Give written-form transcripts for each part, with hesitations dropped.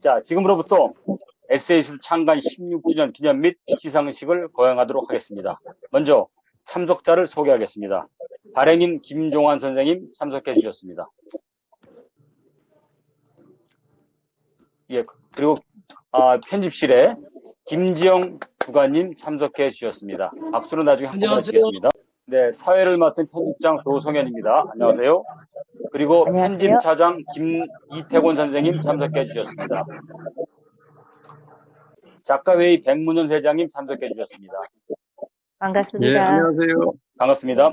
자, 지금으로부터 에세이스트 창간 16주년 기념 및 시상식을 거행하도록 하겠습니다. 먼저 참석자를 소개하겠습니다. 발행인 김종환 선생님 참석해 주셨습니다. 예, 그리고 편집실에 김지영 주관님 참석해 주셨습니다. 박수로 나중에 한번 해주시겠습니다. 네, 사회를 맡은 편집장 조성현입니다. 안녕하세요. 그리고 안녕하세요. 편집차장 이태곤 선생님 참석해 주셨습니다. 작가회의 백문현 회장님 참석해 주셨습니다. 반갑습니다. 예, 안녕하세요. 반갑습니다.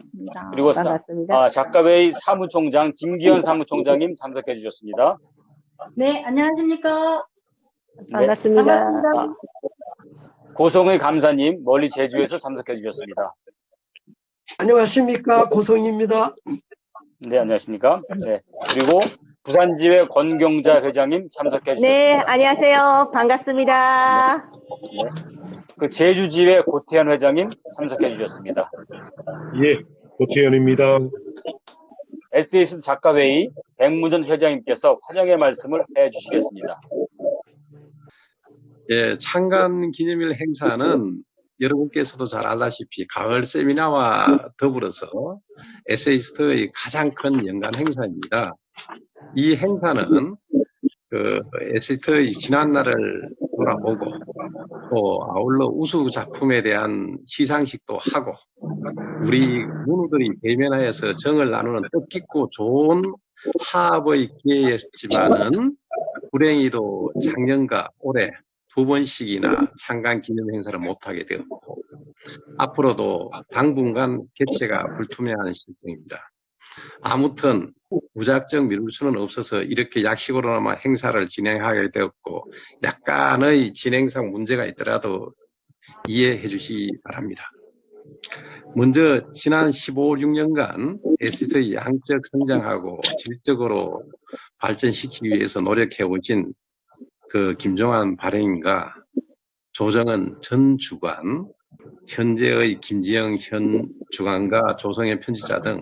그리고 반갑습니다. 작가회의 사무총장 김기현 사무총장님 참석해 주셨습니다. 네, 안녕하십니까. 반갑습니다. 반갑습니다. 고성의 감사님 멀리 제주에서 참석해 주셨습니다. 안녕하십니까, 고성입니다. 네, 안녕하십니까. 네, 그리고 부산지회 권경자 회장님 참석해 주셨습니다. 네, 안녕하세요. 반갑습니다. 네. 그 제주지회 고태현 회장님 참석해 주셨습니다. 예, 고태현입니다. 에세이스트 작가회의 백무전 회장님께서 환영의 말씀을 해주시겠습니다. 예, 창간 기념일 행사는 여러분께서도 잘 알다시피 가을 세미나와 더불어서 에세이스트의 가장 큰 연간 행사입니다. 이 행사는 에세이스트의 지난날을 돌아보고 또 아울러 우수 작품에 대한 시상식도 하고 우리 문우들이 대면하여서 정을 나누는 뜻깊고 좋은 화합의 기회였지만은 불행히도 작년과 올해 두 번씩이나 창간 기념 행사를 못하게 되었고 앞으로도 당분간 개최가 불투명한 실정입니다. 아무튼 무작정 미룰 수는 없어서 이렇게 약식으로나마 행사를 진행하게 되었고 약간의 진행상 문제가 있더라도 이해해 주시기 바랍니다. 먼저 지난 15-16년간 에세이스트의 양적 성장하고 질적으로 발전시키기 위해서 노력해 오신 그 김종환 발행인과 조정은 전 주관, 현재의 김지영 현 주관과 조성현 편집자 등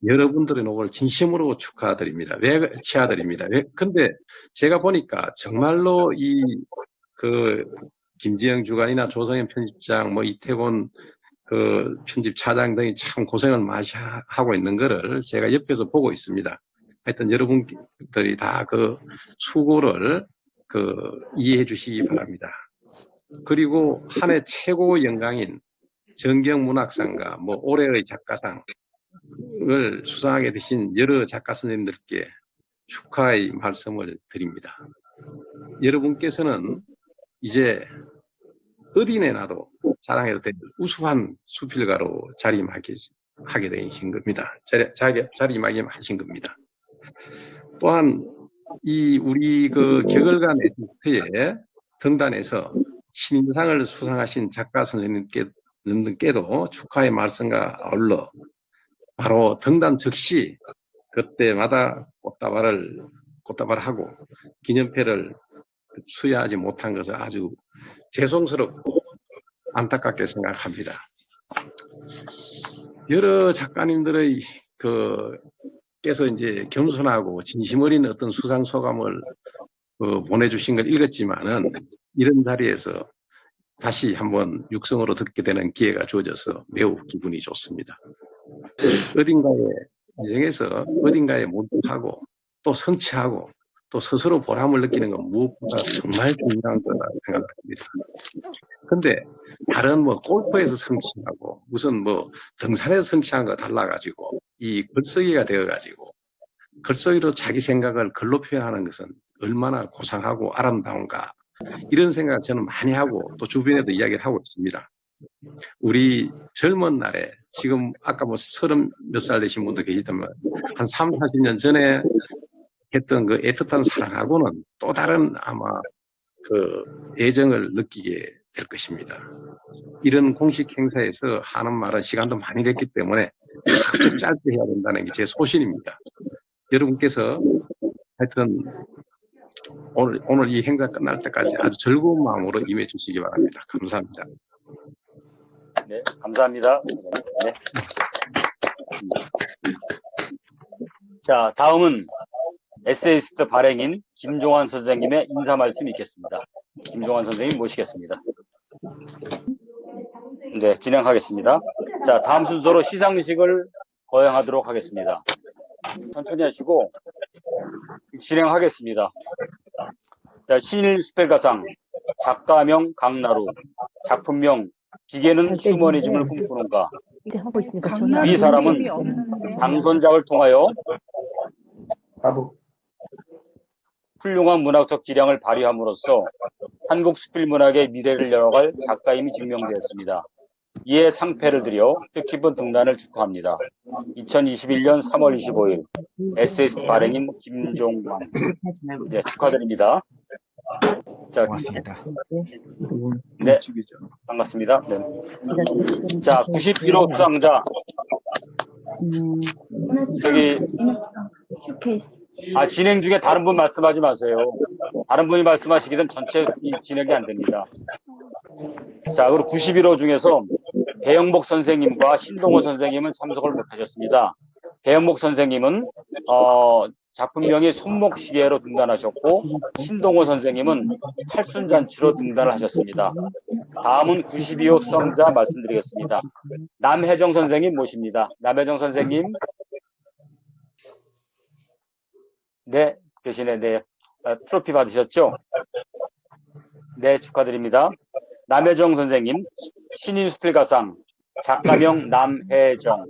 여러분들의 노고를 진심으로 축하드립니다. 치하드립니다. 근데 제가 보니까 정말로 김지영 주관이나 조성현 편집장, 이태곤 편집차장 등이 참 고생을 많이 하고 있는 거를 제가 옆에서 보고 있습니다. 하여튼 여러분들이 다 수고를 이해해 주시기 바랍니다. 그리고 한 해 최고 영광인 정경문학상과 올해의 작가상을 수상하게 되신 여러 작가 선생님들께 축하의 말씀을 드립니다. 여러분께서는 이제 어디 내놔도 자랑해도 될 우수한 수필가로 자리하게 되신 겁니다. 자리하신 겁니다. 또한 우리 격월간 에세이스트의 등단에서 신인상을 수상하신 작가 선생님께도 축하의 말씀과 아울러 바로 등단 즉시 그때마다 꽃다발을 하고 기념패를 수여하지 못한 것을 아주 죄송스럽고 안타깝게 생각합니다. 여러 작가님들의 께서 이제 겸손하고 진심 어린 어떤 수상 소감을 보내주신 걸 읽었지만은 이런 자리에서 다시 한번 육성으로 듣게 되는 기회가 주어져서 매우 기분이 좋습니다. 어딘가에 인생에서 어딘가에 몰두하고 또 성취하고 또 스스로 보람을 느끼는 건 무엇보다 정말 중요한 거라 생각합니다. 근데 다른 골프에서 성취하고 무슨 등산에서 성취한 거 달라가지고 이 글쓰기가 되어가지고 글쓰기로 자기 생각을 글로 표현하는 것은 얼마나 고상하고 아름다운가 이런 생각을 저는 많이 하고 또 주변에도 이야기를 하고 있습니다. 우리 젊은 날에 지금 아까 30 몇 살 되신 분도 계시다면 한 30, 40년 전에 했던 애틋한 사랑하고는 또 다른 아마 애정을 느끼게 될 것입니다. 이런 공식 행사에서 하는 말은 시간도 많이 됐기 때문에 짧게 해야 된다는 게 제 소신입니다. 여러분께서 하여튼 오늘 이 행사 끝날 때까지 아주 즐거운 마음으로 임해 주시기 바랍니다. 감사합니다. 네, 감사합니다. 네. 자, 다음은 에세이스트 발행인 김종환 선생님의 인사 말씀 있겠습니다. 김종환 선생님 모시겠습니다. 네, 진행하겠습니다. 자, 다음 순서로 시상식을 거행하도록 하겠습니다. 천천히 하시고 진행하겠습니다. 자, 신일 스펠가상, 작가명 강나루, 작품명 기계는 휴머니즘을 꿈꾸는가. 이제 하고 있으니까 전화. 위 사람은 당선작을 통하여 훌륭한 문학적 기량을 발휘함으로써 한국 수필 문학의 미래를 열어갈 작가임이 증명되었습니다. 이에 상패를 드려 뜻깊은 등단을 축하합니다. 2021년 3월 25일 에세이스트 발행인 김종환. 네, 축하드립니다. 자, 고맙습니다. 네, 반갑습니다. 네. 자, 91호 수상자. 저기, 진행 중에 다른 분 말씀하지 마세요. 다른 분이 말씀하시게 되면 전체 진행이 안 됩니다. 자, 그리고 91호 중에서 배영복 선생님과 신동호 선생님은 참석을 못하셨습니다. 배영복 선생님은 작품명이 손목시계로 등단하셨고, 신동호 선생님은 팔순잔치로 등단을 하셨습니다. 다음은 92호 수상자 말씀드리겠습니다. 남혜정 선생님 모십니다. 남혜정 선생님. 네, 계시네. 네. 트로피 받으셨죠? 네, 축하드립니다. 남혜정 선생님, 신인수필가상, 작가명 남혜정,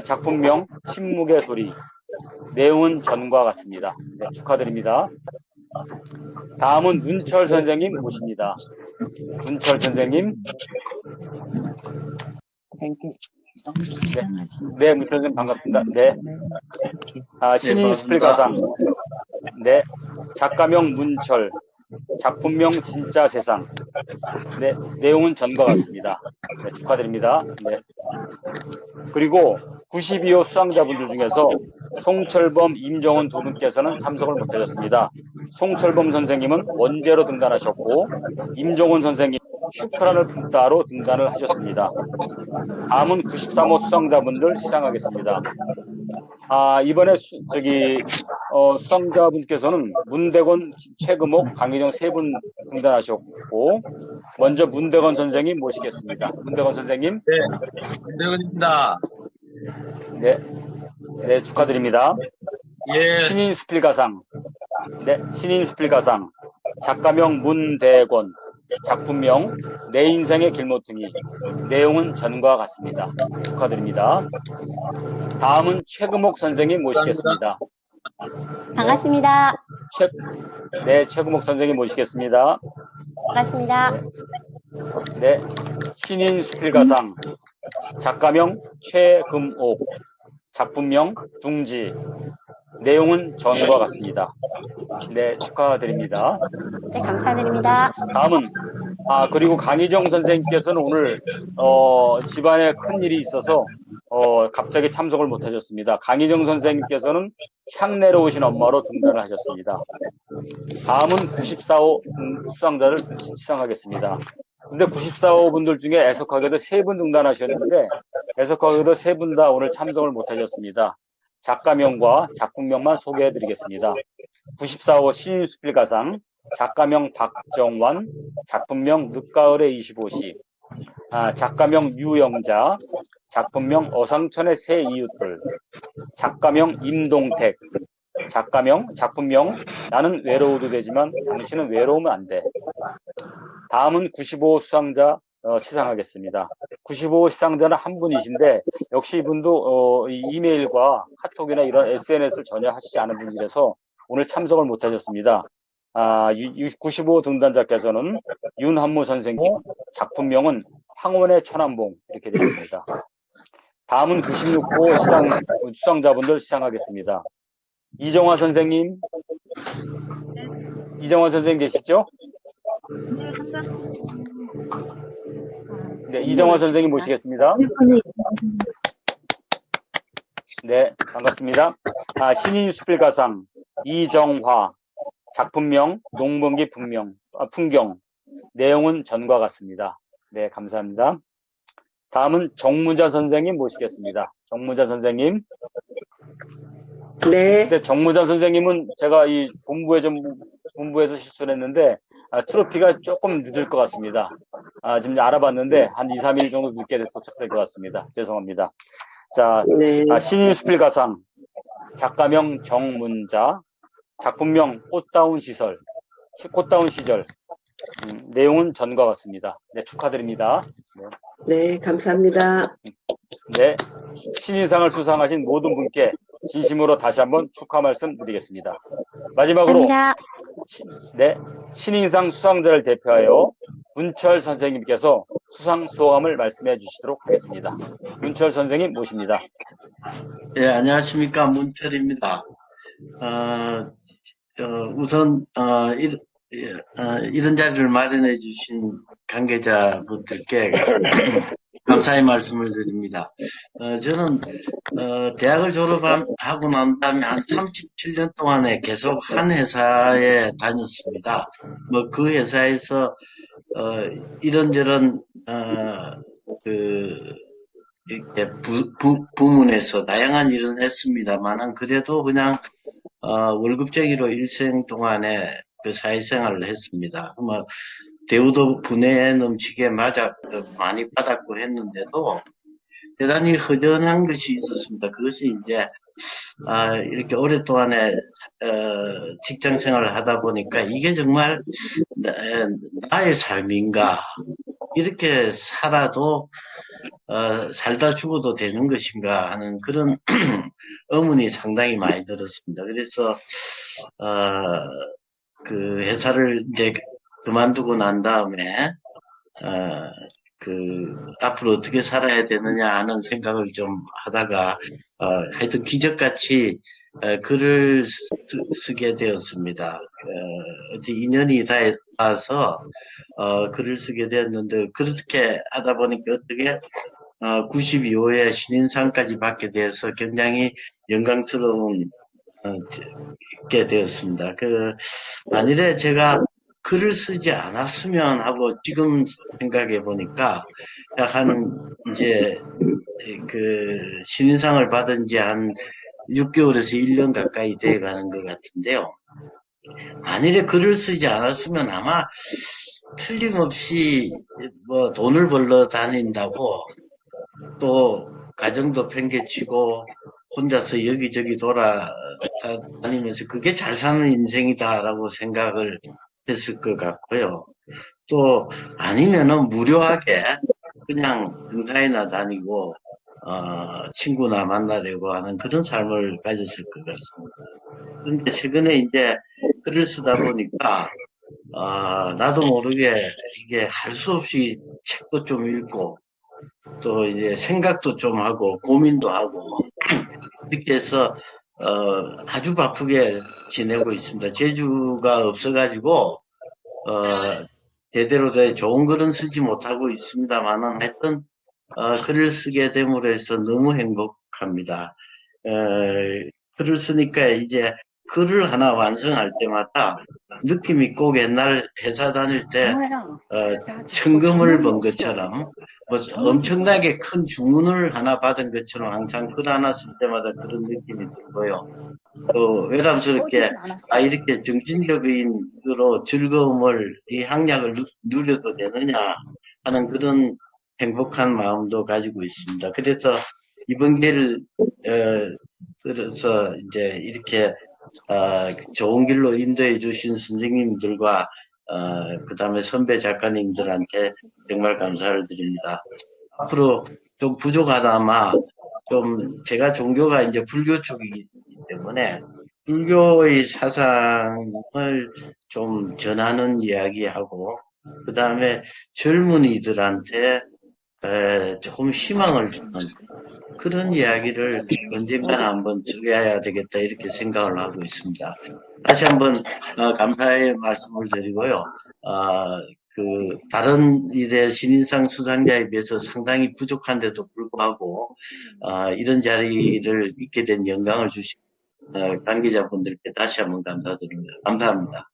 작품명 침묵의 소리, 내용은 전과 같습니다. 네, 축하드립니다. 다음은 문철 선생님 모십니다. 문철 선생님. 네, 문철 선생님 반갑습니다. 네. 신인수필가상, 네, 작가명 문철, 작품명 진짜 세상. 네, 내용은 전과 같습니다. 네, 축하드립니다. 네. 그리고 92호 수상자분들 중에서 송철범, 임정은 두 분께서는 참석을 못하셨습니다. 송철범 선생님은 원제로 등단하셨고, 임정은 선생님 슈프란을 품다로 등단을 하셨습니다. 다음은 93호 수상자분들 시상하겠습니다. 이번에 수상자분께서는 문대건, 최금옥, 강희정 세 분 등단하셨고, 먼저 문대건 선생님 모시겠습니다. 문대건 선생님. 네, 문대건입니다. 네, 네, 축하드립니다. 예, 신인수필가상, 네, 신인수필가상, 작가명 문대건, 작품명 내 인생의 길모퉁이, 내용은 전과 같습니다. 축하드립니다. 다음은 최금옥 선생님 모시겠습니다. 반갑습니다. 네, 최금옥 선생님 모시겠습니다. 반갑습니다. 네, 신인수필가상, 작가명 최금옥, 작품명 둥지, 내용은 전과 같습니다. 네, 축하드립니다. 네, 감사드립니다. 다음은 그리고 강희정 선생님께서는 오늘 집안에 큰 일이 있어서 갑자기 참석을 못하셨습니다. 강희정 선생님께서는 향내로 오신 엄마로 등단을 하셨습니다. 다음은 94호 수상자를 시상하겠습니다. 근데 94호 분들 중에 애석하게도 3분 등단하셨는데 애석하게도 3분 다 오늘 참석을 못하셨습니다. 작가명과 작품명만 소개해드리겠습니다. 94호 신인수필가상, 작가명 박정환, 작품명 늦가을의 25시, 작가명 유영자, 작품명 어상천의 새 이웃들, 작가명 임동택, 작품명 나는 외로워도 되지만 당신은 외로우면 안 돼. 다음은 95호 수상자 시상하겠습니다. 95호 시상자는 한 분이신데 역시 이분도 이메일과 카톡이나 이런 SNS를 전혀 하시지 않은 분이라서 오늘 참석을 못하셨습니다. 95호 등단자께서는 윤한무 선생님, 작품명은 황혼의 천안봉 이렇게 되겠습니다. 다음은 96호 수상자분들 시상하겠습니다. 이정화 선생님, 이정화 선생님 계시죠? 네, 이정화 선생님 모시겠습니다. 네, 반갑습니다. 신인수필가상, 이정화, 작품명, 농번기 풍경, 내용은 전과 같습니다. 네, 감사합니다. 다음은 정무자 선생님 모시겠습니다. 정무자 선생님. 네. 근데 정무장 선생님은 제가 이 본부에서 실수를 했는데 트로피가 조금 늦을 것 같습니다. 지금 알아봤는데 한 2, 3일 정도 늦게 도착될 것 같습니다. 죄송합니다. 자, 네. 신인수필 가상, 작가명 정문자, 작품명 꽃다운 시절. 내용은 전과 같습니다. 네, 축하드립니다. 네, 감사합니다. 네, 신인상을 수상하신 모든 분께 진심으로 다시 한번 축하 말씀 드리겠습니다. 마지막으로 감사합니다. 네, 신인상 수상자를 대표하여 문철 선생님께서 수상 소감을 말씀해 주시도록 하겠습니다. 문철 선생님 모십니다. 예, 안녕하십니까. 문철입니다. 우선, 이런 자리를 마련해 주신 관계자분들께 감사의 말씀을 드립니다. 저는, 대학을 졸업하고 난 다음에 한 37년 동안에 계속 한 회사에 다녔습니다. 뭐, 그 회사에서, 이런저런, 이렇게 부문에서 다양한 일은 했습니다만은 그래도 그냥 월급쟁이로 일생 동안에 그 사회생활을 했습니다. 뭐 대우도 분에 넘치게 많이 받았고 했는데도 대단히 허전한 것이 있었습니다. 그것이 이제 이렇게 오랫동안에 직장 생활을 하다 보니까 이게 정말 나의 삶인가, 이렇게 살아도 살다 죽어도 되는 것인가 하는 그런 의문이 상당히 많이 들었습니다. 그래서 그 회사를 이제 그만두고 난 다음에 앞으로 어떻게 살아야 되느냐 하는 생각을 좀 하다가 하여튼 기적같이 글을 쓰게 되었습니다. 어디 인연이 닿아서 글을 쓰게 되었는데, 그렇게 하다 보니까 어떻게 92호에 신인상까지 받게 되어서 굉장히 영광스러운 게 되었습니다. 만일에 제가 글을 쓰지 않았으면 하고 지금 생각해 보니까 이제 신인상을 받은 지 한 6개월에서 1년 가까이 돼 가는 것 같은데요. 만일에 글을 쓰지 않았으면 아마 틀림없이 뭐 돈을 벌러 다닌다고, 또 가정도 팽개치고 혼자서 여기저기 돌아다니면서 그게 잘 사는 인생이다라고 생각을 했을 것 같고요. 또 아니면은 무료하게 그냥 등산이나 다니고 친구나 만나려고 하는 그런 삶을 가졌을 것 같습니다. 그런데 최근에 이제 글을 쓰다 보니까 나도 모르게 이게 할 수 없이 책도 좀 읽고 또 이제 생각도 좀 하고 고민도 하고 이렇게 해서 아주 바쁘게 지내고 있습니다. 재주가 없어가지고 제대로 된 좋은 글은 쓰지 못하고 있습니다만은 하여튼 글을 쓰게 됨으로 해서 너무 행복합니다. 글을 쓰니까 이제 글을 하나 완성할 때마다 느낌이 꼭 옛날 회사 다닐 때 천금을 번 것처럼 뭐 엄청나게 큰 주문을 하나 받은 것처럼 항상 글 하나 쓸 때마다 그런 느낌이 들고요. 또 외람스럽게 이렇게 정신적으로 즐거움을, 이 향락을 누려도 되느냐 하는 그런 행복한 마음도 가지고 있습니다. 그래서 이번 기회를 들어서 이제 이렇게 좋은 길로 인도해 주신 선생님들과 그 다음에 선배 작가님들한테 정말 감사를 드립니다. 앞으로 좀 부족하다마 좀 제가 종교가 이제 불교 쪽이기 때문에 불교의 사상을 좀 전하는 이야기하고 그 다음에 젊은이들한테 조금 희망을 주는 그런 이야기를 언젠가는 한번 써야 되겠다 이렇게 생각을 하고 있습니다. 다시 한번 감사의 말씀을 드리고요. 다른 일의 신인상 수상자에 비해서 상당히 부족한데도 불구하고 이런 자리를 있게 된 영광을 주신 관계자분들께 다시 한번 감사드립니다. 감사합니다.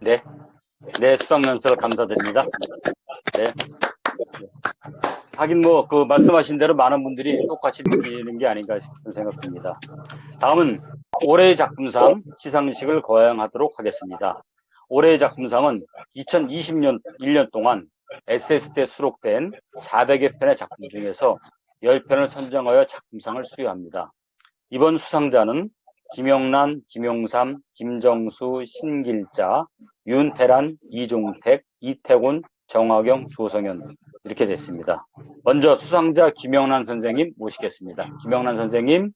네, 수상연설 감사드립니다. 네. 하긴 뭐 그 말씀하신 대로 많은 분들이 똑같이 느끼는 게 아닌가 싶은 생각입니다. 다음은 올해의 작품상 시상식을 거행하도록 하겠습니다. 올해의 작품상은 2020년 1년 동안 SST에 수록된 400여 편의 작품 중에서 10편을 선정하여 작품상을 수여합니다. 이번 수상자는 김영란, 김용삼, 김정수, 신길자, 윤태란, 이종택, 이태곤, 정화경, 조성현 이렇게 됐습니다. 먼저 수상자 김영란 선생님 모시겠습니다. 김영란 선생님,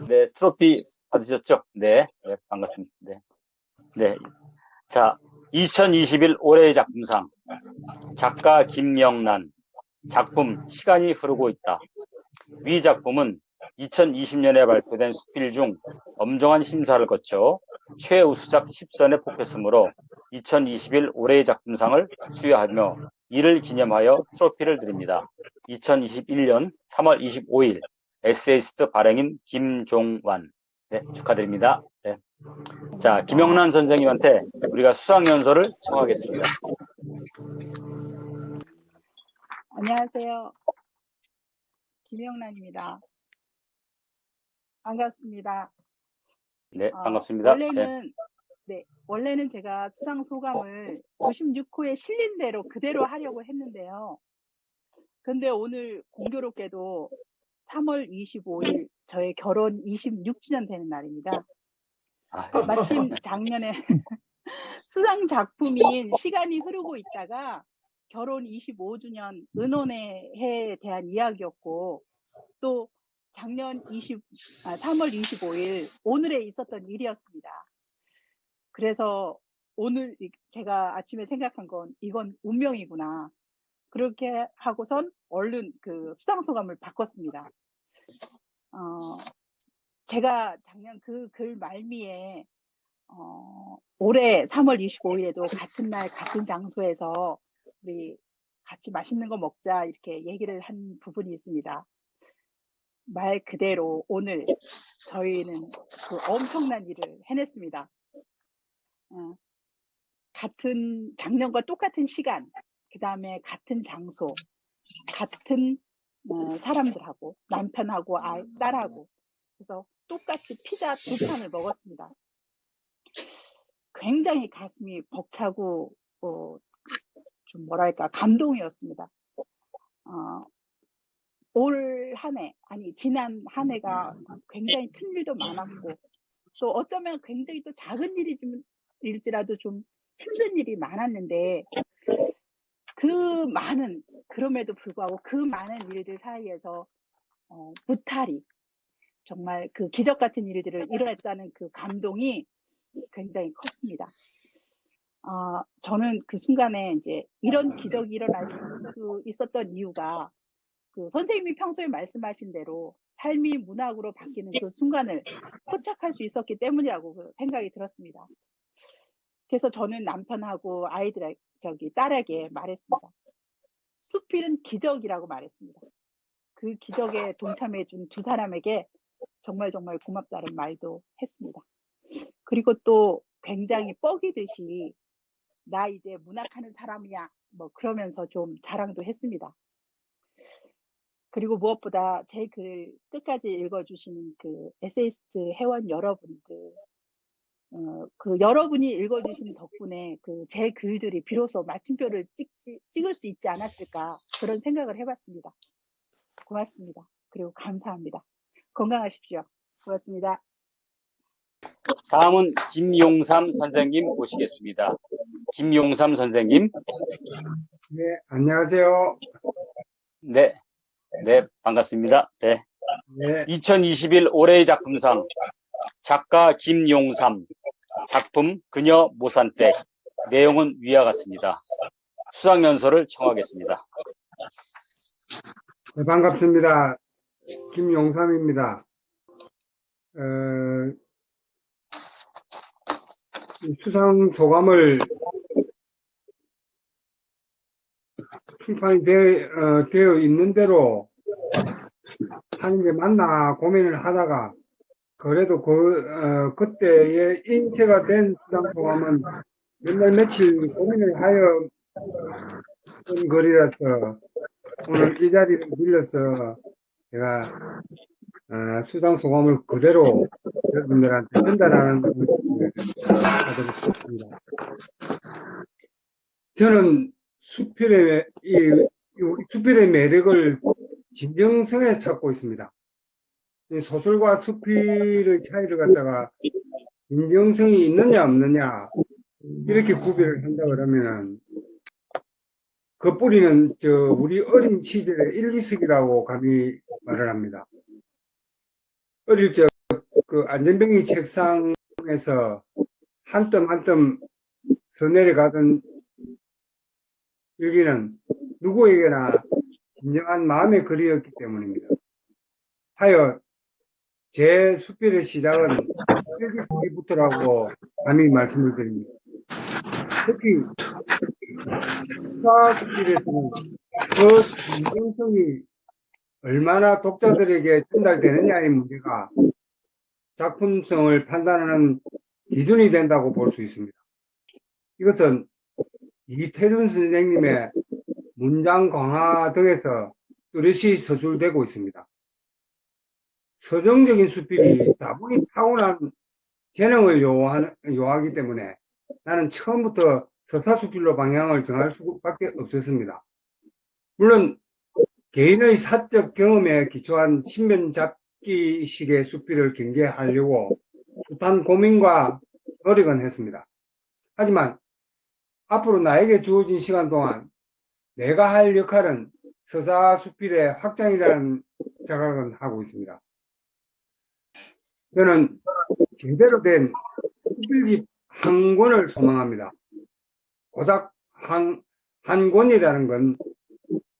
네, 트로피 받으셨죠? 네, 네, 반갑습니다. 네, 네. 자, 2021 올해의 작품상 작가 김영란, 작품 시간이 흐르고 있다. 위 작품은 2020년에 발표된 수필 중 엄정한 심사를 거쳐 최우수작 10선에 뽑혔으므로 2021 올해의 작품상을 수여하며 이를 기념하여 트로피를 드립니다. 2021년 3월 25일 에세이스트 발행인 김종완. 네, 축하드립니다. 네. 자, 김영란 선생님한테 우리가 수상연설을 청하겠습니다. 안녕하세요. 김영란입니다. 반갑습니다. 네, 반갑습니다. 원래는 제가 수상 소감을 96호에 실린 대로 그대로 하려고 했는데요. 근데 오늘 공교롭게도 3월 25일 저의 결혼 26주년 되는 날입니다. 마침 작년에 수상 작품인 시간이 흐르고 있다가 결혼 25주년 은혼의 해에 대한 이야기였고, 또 작년 3월 25일 오늘에 있었던 일이었습니다. 그래서 오늘 제가 아침에 생각한 건 이건 운명이구나. 그렇게 하고선 얼른 그 수상소감을 바꿨습니다. 제가 작년 그 글 말미에 올해 3월 25일에도 같은 날 같은 장소에서 우리 같이 맛있는 거 먹자 이렇게 얘기를 한 부분이 있습니다. 말 그대로 오늘 저희는 그 엄청난 일을 해냈습니다. 같은 작년과 똑같은 시간, 그 다음에 같은 장소, 같은 사람들하고 남편하고 딸하고 그래서 똑같이 피자 2판을 먹었습니다. 굉장히 가슴이 벅차고 좀 뭐랄까 감동이었습니다. 올 한 해, 아니 지난 한 해가 굉장히 큰 일도 많았고 또 어쩌면 굉장히 또 작은 일일지라도 좀 힘든 일이 많았는데 그럼에도 불구하고 그 많은 일들 사이에서 무탈히 정말 그 기적 같은 일들을 이뤄냈다는 그 감동이 굉장히 컸습니다. 저는 그 순간에 이제 이런 기적이 일어날 수 있었던 이유가 그 선생님이 평소에 말씀하신 대로 삶이 문학으로 바뀌는 그 순간을 포착할 수 있었기 때문이라고 생각이 들었습니다. 그래서 저는 남편하고 딸에게 말했습니다. 수필은 기적이라고 말했습니다. 그 기적에 동참해준 두 사람에게 정말 고맙다는 말도 했습니다. 그리고 또 굉장히 뻐기듯이 나 이제 문학하는 사람이야 뭐 그러면서 좀 자랑도 했습니다. 그리고 무엇보다 제 글 끝까지 읽어주시는 그 에세이스트 회원 여러분들, 그 여러분이 읽어주신 덕분에 그 제 글들이 비로소 마침표를 찍을 수 있지 않았을까 그런 생각을 해봤습니다. 고맙습니다. 그리고 감사합니다. 건강하십시오. 고맙습니다. 다음은 김용삼 선생님 모시겠습니다. 김용삼 선생님. 네, 안녕하세요. 네, 네, 반갑습니다. 네. 네, 2021 올해의 작품상 작가 김용삼, 작품 그녀 모산댁, 내용은 위와 같습니다. 수상연설을 청하겠습니다. 네, 반갑습니다. 김용삼입니다. 수상 소감을 출판이 되어 있는 대로 하는 게 맞나 고민을 하다가 그래도 그때의 인체가 된 수상 소감은 몇 날 며칠 고민을 하여 쓴 글이라서 오늘 이 자리를 빌려서 제가 수상 소감을 그대로 여러분들한테 전달하는 것을 하도록 하겠습니다. 저는 우리 수필의 매력을 진정성에 찾고 있습니다. 이 소설과 수필의 차이를 갖다가 진정성이 있느냐 없느냐 이렇게 구별을 한다 그러면은 그 뿌리는 우리 어린 시절의 일기쓰기라고 감히 말을 합니다. 어릴 적 그 안전뱅이 책상에서 한 점 한 점 써내려가던 일기는 누구에게나 진정한 마음의 글이었기 때문입니다. 하여 제 수필의 시작은 일기쓰기부터라고 감히 말씀을 드립니다. 특히 수필에서는 그 진정성이 얼마나 독자들에게 전달되느냐의 문제가 작품성을 판단하는 기준이 된다고 볼 수 있습니다. 이것은 이태준 선생님의 문장 강화 등에서 뚜렷이 서술되고 있습니다. 서정적인 수필이 다분히 타고난 재능을 요하기 때문에 나는 처음부터 서사수필로 방향을 정할 수밖에 없었습니다. 물론 개인의 사적 경험에 기초한 신변잡기식의 수필을 경계하려고 숱한 고민과 노력은 했습니다. 하지만 앞으로 나에게 주어진 시간 동안 내가 할 역할은 서사수필의 확장이라는 자각은 하고 있습니다. 저는 제대로 된 수필집 한 권을 소망합니다. 고작 한 권이라는 건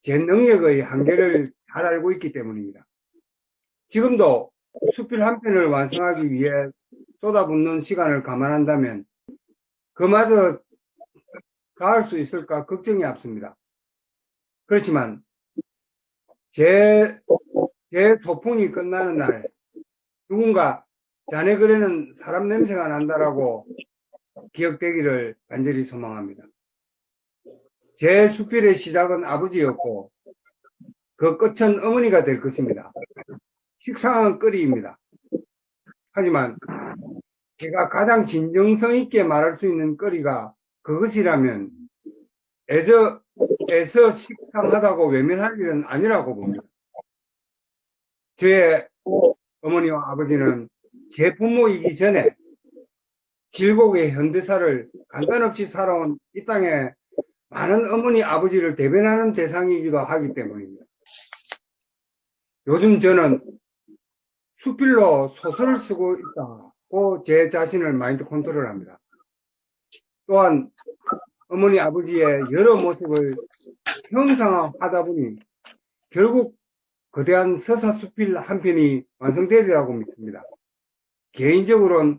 제 능력의 한계를 잘 알고 있기 때문입니다. 지금도 수필 한 편을 완성하기 위해 쏟아붓는 시간을 감안한다면 그마저 닿을 수 있을까 걱정이 앞섭니다. 그렇지만 제 소풍이 끝나는 날 누군가 자네 글에는 사람 냄새가 난다라고 기억되기를 간절히 소망합니다. 제 수필의 시작은 아버지였고 그 끝은 어머니가 될 것입니다. 식상한 거리입니다. 하지만 제가 가장 진정성 있게 말할 수 있는 거리가 그것이라면 애서 식상하다고 외면할 일은 아니라고 봅니다. 저의 어머니와 아버지는 제 부모이기 전에 질곡의 현대사를 간단없이 살아온 이 땅에 많은 어머니 아버지를 대변하는 대상이기도 하기 때문입니다. 요즘 저는 수필로 소설을 쓰고 있다고 제 자신을 마인드 컨트롤합니다. 또한 어머니 아버지의 여러 모습을 형상화하다 보니 결국 거대한 서사 수필 한 편이 완성되리라고 믿습니다. 개인적으로는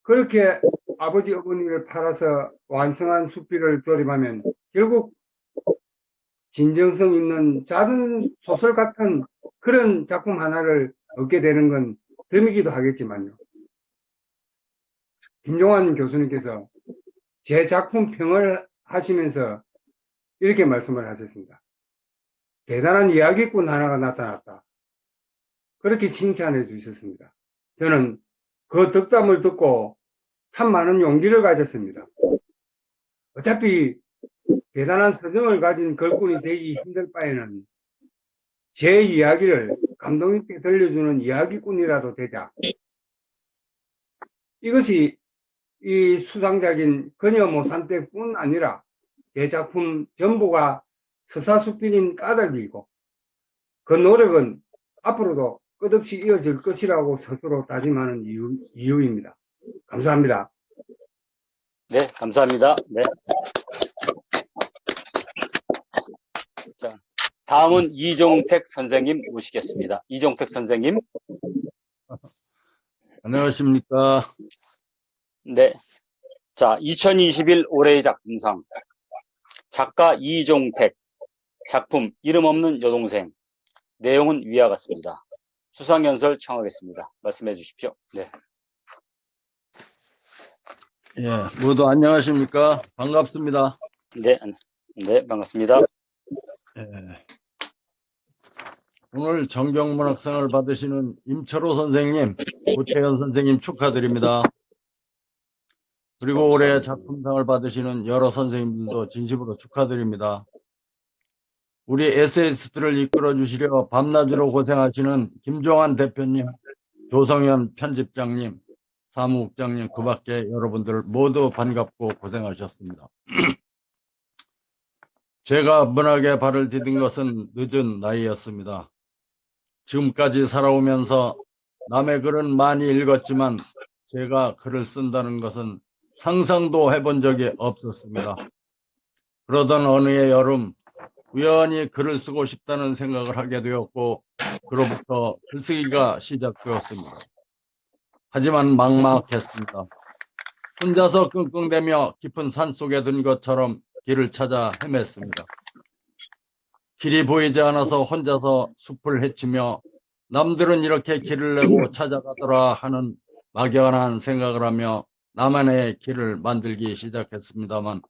그렇게 아버지 어머니를 팔아서 완성한 수필을 조립하면 결국 진정성 있는 작은 소설 같은 그런 작품 하나를 얻게 되는 건 덤이기도 하겠지만요. 김종환 교수님께서 제 작품 평을 하시면서 이렇게 말씀을 하셨습니다. 대단한 이야기꾼 하나가 나타났다. 그렇게 칭찬해 주셨습니다. 저는 그 덕담을 듣고 참 많은 용기를 가졌습니다. 어차피 대단한 서정을 가진 걸꾼이 되기 힘들 바에는 제 이야기를 감동 있게 들려주는 이야기꾼이라도 되자. 이것이 이 수상작인 그녀모산 때뿐 아니라 제 작품 전부가 서사수필인 까닭이고 그 노력은 앞으로도 끝없이 이어질 것이라고 스스로 다짐하는 이유입니다. 감사합니다. 네, 감사합니다. 네. 자, 다음은 이종택 선생님 모시겠습니다. 이종택 선생님. 안녕하십니까. 네. 자, 2021 올해의 작품상. 작가 이종택. 작품 이름 없는 여동생. 내용은 위와 같습니다. 수상연설 청하겠습니다. 말씀해 주십시오. 네. 예, 모두 안녕하십니까. 반갑습니다. 네, 네, 반갑습니다. 예, 오늘 정경문학상을 받으시는 임철호 선생님, 고태현 선생님 축하드립니다. 그리고 올해 작품상을 받으시는 여러 선생님들도 진심으로 축하드립니다. 우리 에세이스트를 이끌어 주시려 밤낮으로 고생하시는 김종환 대표님, 조성현 편집장님, 사무국장님, 그 밖에 여러분들 모두 반갑고 고생하셨습니다. 제가 문학에 발을 디딘 것은 늦은 나이였습니다. 지금까지 살아오면서 남의 글은 많이 읽었지만 제가 글을 쓴다는 것은 상상도 해본 적이 없었습니다. 그러던 어느 해 여름 우연히 글을 쓰고 싶다는 생각을 하게 되었고 그로부터 글쓰기가 시작되었습니다. 하지만 막막했습니다. 혼자서 끙끙대며 깊은 산속에 든 것처럼 길을 찾아 헤맸습니다. 길이 보이지 않아서 혼자서 숲을 헤치며 남들은 이렇게 길을 내고 찾아가더라 하는 막연한 생각을 하며 나만의 길을 만들기 시작했습니다만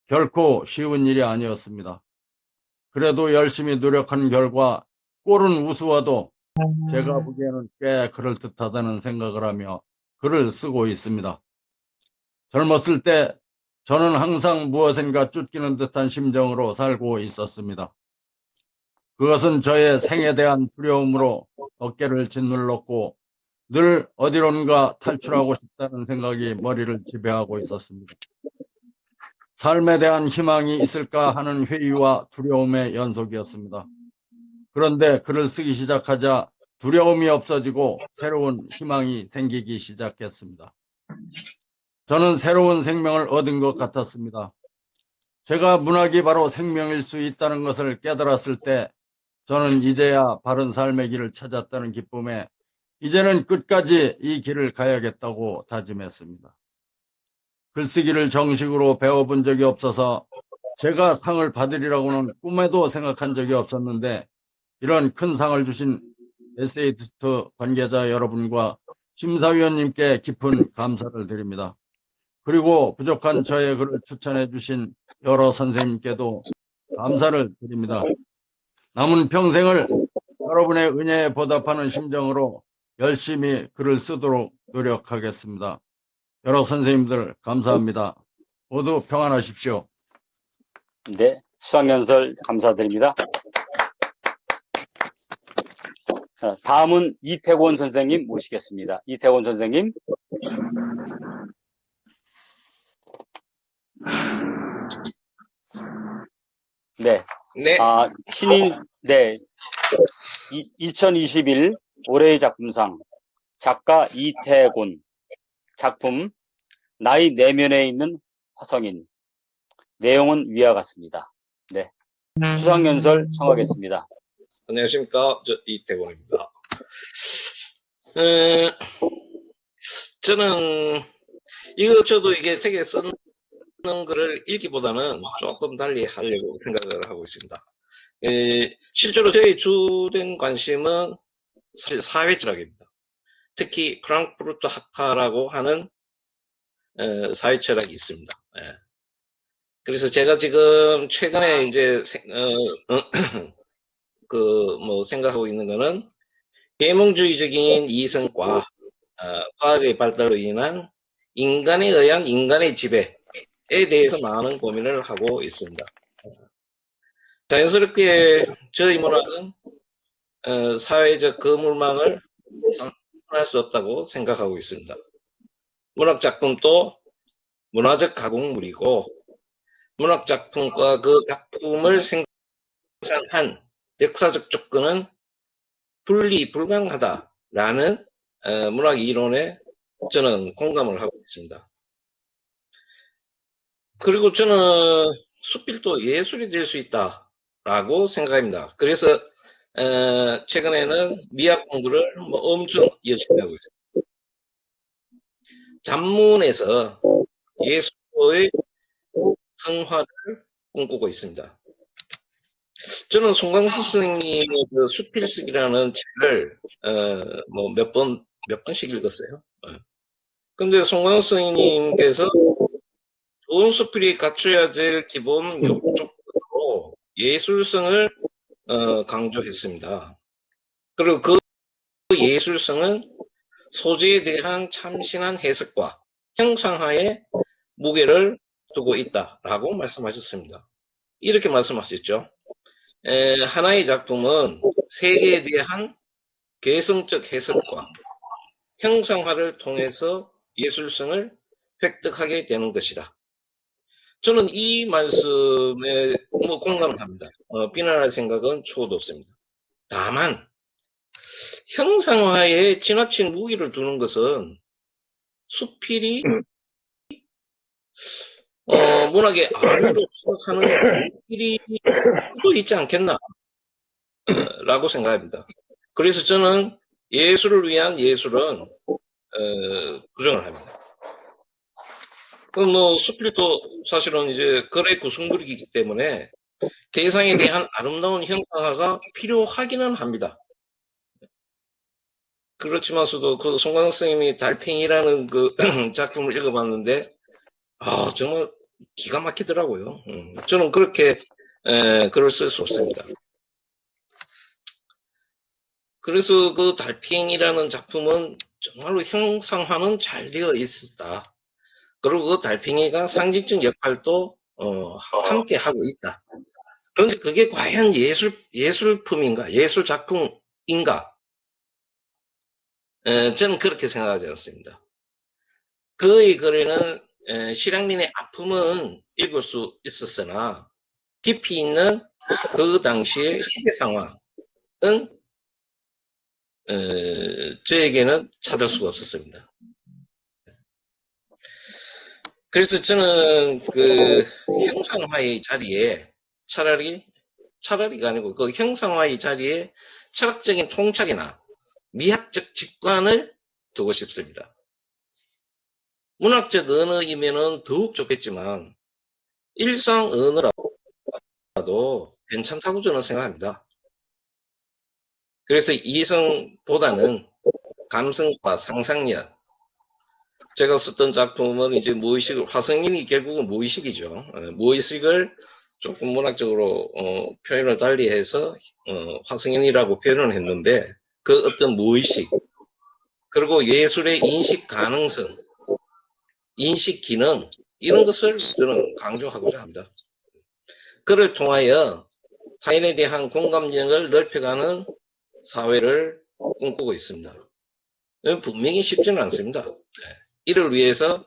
결코 쉬운 일이 아니었습니다. 그래도 열심히 노력한 결과 꼴은 우스워도 제가 보기에는 꽤 그럴듯하다는 생각을 하며 글을 쓰고 있습니다. 젊었을 때 저는 항상 무엇인가 쫓기는 듯한 심정으로 살고 있었습니다. 그것은 저의 생에 대한 두려움으로 어깨를 짓눌렀고 늘 어디론가 탈출하고 싶다는 생각이 머리를 지배하고 있었습니다. 삶에 대한 희망이 있을까 하는 회의와 두려움의 연속이었습니다. 그런데 글을 쓰기 시작하자 두려움이 없어지고 새로운 희망이 생기기 시작했습니다. 저는 새로운 생명을 얻은 것 같았습니다. 제가 문학이 바로 생명일 수 있다는 것을 깨달았을 때 저는 이제야 바른 삶의 길을 찾았다는 기쁨에 이제는 끝까지 이 길을 가야겠다고 다짐했습니다. 글쓰기를 정식으로 배워본 적이 없어서 제가 상을 받으리라고는 꿈에도 생각한 적이 없었는데 이런 큰 상을 주신 에세이스트 관계자 여러분과 심사위원님께 깊은 감사를 드립니다. 그리고 부족한 저의 글을 추천해 주신 여러 선생님께도 감사를 드립니다. 남은 평생을 여러분의 은혜에 보답하는 심정으로 열심히 글을 쓰도록 노력하겠습니다. 여러 선생님들 감사합니다. 모두 평안하십시오. 네, 수상연설 감사드립니다. 자, 다음은 이태곤 선생님 모시겠습니다. 이태곤 선생님. 네. 네. 신인, 네. 2021 올해의 작품상 작가 이태곤, 작품 나의 내면에 있는 화성인. 내용은 위와 같습니다. 네. 수상연설 청하겠습니다. 안녕하십니까. 저 이태곤입니다. 저는 저도 이게 책에 쓰는 글을 읽기보다는 조금 달리 하려고 생각을 하고 있습니다. 실제로 저의 주된 관심은 사실 사회 철학입니다. 특히 프랑크푸르트 학파라고 하는 사회 철학이 있습니다. 그래서 제가 지금 최근에 이제 생각하고 있는 거는 계몽주의적인 이성과 과학의 발달로 인한 인간에 의한 인간의 지배에 대해서 많은 고민을 하고 있습니다. 자연스럽게 저희 문학은 사회적 거물망을 선언할 수 없다고 생각하고 있습니다. 문학 작품도 문화적 가공물이고 문학 작품과 그 작품을 생산한 역사적 조건은 분리 불가능하다라는 문학 이론에 저는 공감을 하고 있습니다. 그리고 저는 수필도 예술이 될 수 있다라고 생각합니다. 그래서 최근에는 미학 공부를 엄청 열심히 하고 있습니다. 잡문에서 예술의 성화를 꿈꾸고 있습니다. 저는 송광수 선생님의 그 수필쓰기라는 책을 몇 번씩 읽었어요. 근데 송광수 선생님께서 좋은 수필이 갖춰야 될 기본 요건으로 예술성을 강조했습니다. 그리고 그 예술성은 소재에 대한 참신한 해석과 형상화에 무게를 두고 있다라고 말씀하셨습니다. 이렇게 말씀하셨죠. 하나의 작품은 세계에 대한 개성적 해석과 형상화를 통해서 예술성을 획득하게 되는 것이다. 저는 이 말씀에 공감을 합니다. 비난할 생각은 초도 없습니다. 다만 형상화에 지나친 무기를 두는 것은 수필이 문학의 아류로 추억하는 일이 또 있지 않겠나 라고 생각합니다. 그래서 저는 예술을 위한 예술은 부정을 합니다. 수필도 사실은 이제 글의 구성물이기 때문에 대상에 대한 아름다운 형상화가 필요하기는 합니다. 그렇지만서도 그 송강 선생님이 달팽이라는 그 작품을 읽어봤는데 정말 기가 막히더라고요. 저는 그렇게 글을 쓸 수 없습니다. 그래서 그 달팽이라는 작품은 정말로 형상화는 잘 되어 있었다. 그리고 그 달팽이가 상징적 역할도 함께 하고 있다. 그런데 그게 과연 예술품인가, 예술 작품인가? 저는 그렇게 생각하지 않습니다. 그의 글에는 실향민의 아픔은 읽을 수 있었으나 깊이 있는 그 당시의 시대 상황은 저에게는 찾을 수가 없었습니다. 그래서 저는 그 형상화의 자리에 차라리가 아니고 그 형상화의 자리에 철학적인 통찰이나 미학적 직관을 두고 싶습니다. 문학적 언어이면은 더욱 좋겠지만 일상 언어라도 괜찮다고 저는 생각합니다. 그래서 이성보다는 감성과 상상력, 제가 썼던 작품은 이제 화성인이 결국은 무의식이죠. 무의식을 조금 문학적으로 표현을 달리해서 화성인이라고 표현을 했는데 그 어떤 무의식, 그리고 예술의 인식 가능성, 인식 기능, 이런 것을 저는 강조하고자 합니다. 그를 통하여 타인에 대한 공감력을 넓혀가는 사회를 꿈꾸고 있습니다. 분명히 쉽지는 않습니다. 이를 위해서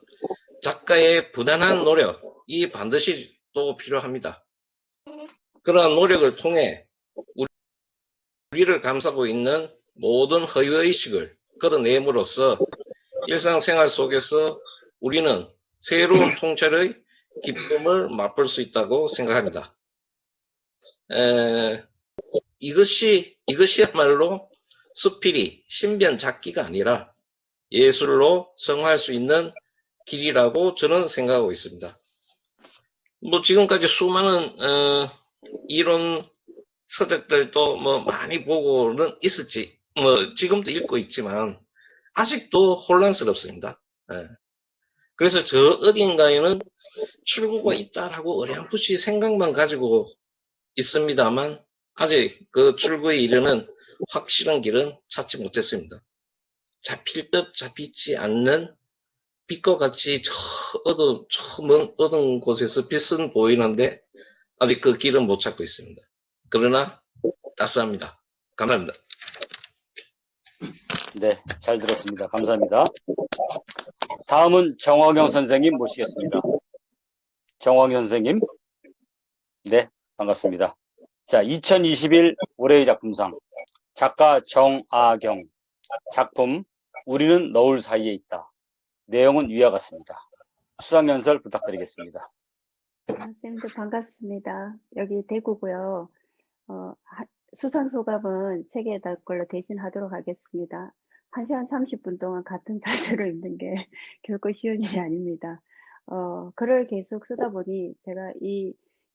작가의 부단한 노력이 반드시 또 필요합니다. 그러한 노력을 통해 우리를 감싸고 있는 모든 허위의식을 걷어내므로써 일상생활 속에서 우리는 새로운 통찰의 기쁨을 맛볼 수 있다고 생각합니다. 이것이야말로 수필이 신변 잡기가 아니라 예술로 성화할 수 있는 길이라고 저는 생각하고 있습니다. 지금까지 수많은 이론 서적들도 많이 보고는 있었지, 지금도 읽고 있지만 아직도 혼란스럽습니다. 그래서 저 어딘가에는 출구가 있다라고 어렴풋이 생각만 가지고 있습니다만 아직 그 출구에 이르는 확실한 길은 찾지 못했습니다. 잡힐 듯 잡히지 않는 빛과 같이 저 먼 어두운 곳에서 빛은 보이는데 아직 그 길은 못 찾고 있습니다. 그러나 따스합니다. 감사합니다. 네, 잘 들었습니다. 감사합니다. 다음은 정화경 선생님 모시겠습니다. 정화경 선생님. 네, 반갑습니다. 자, 2021 올해의 작품상 작가 정아경, 작품 우리는 너울 사이에 있다. 내용은 위와 같습니다. 수상연설 부탁드리겠습니다. 선생님도 반갑습니다. 여기 대구고요. 수상소감은 책에 달 걸로 대신하도록 하겠습니다. 1시간 30분 동안 같은 자세로 읽는 게 결코 쉬운 일이 아닙니다. 글을 계속 쓰다 보니 제가